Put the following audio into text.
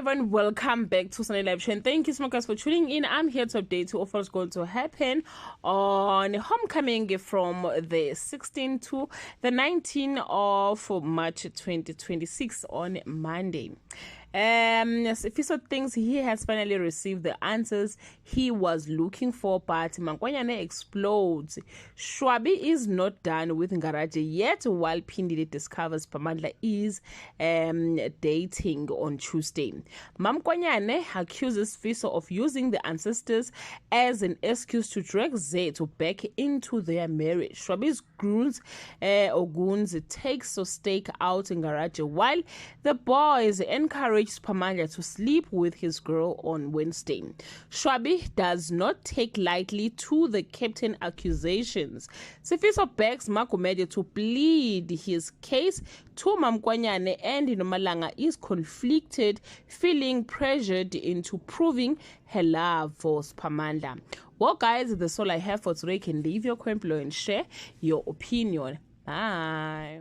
Everyone, welcome back to Sunday Live Show, and thank you so much guys for tuning in. I'm here to update you of what's going to happen on homecoming from the 16th to the 19th of March 2026 on Monday. Yes, if he saw things, he has finally received the answers he was looking for, but Makwanyane explodes. Shwabi is not done with Ngaraje yet, while Phindile discovers Pamandla is dating on Tuesday. Makwanyane accuses Fiso of using the ancestors as an excuse to drag Zethu back into their marriage. Shwabi's goons takes a stake out in Ngaraje, while the boys encourage Pamandla to sleep with his girl on Wednesday. Shwabi does not take lightly to the captain accusations. Sifiso begs Makumede to plead his case to Makwanyane, and Nomalanga is conflicted, feeling pressured into proving her love for Pamandla. Well guys, that's all I have for today. You can leave your comment below and share your opinion. Bye.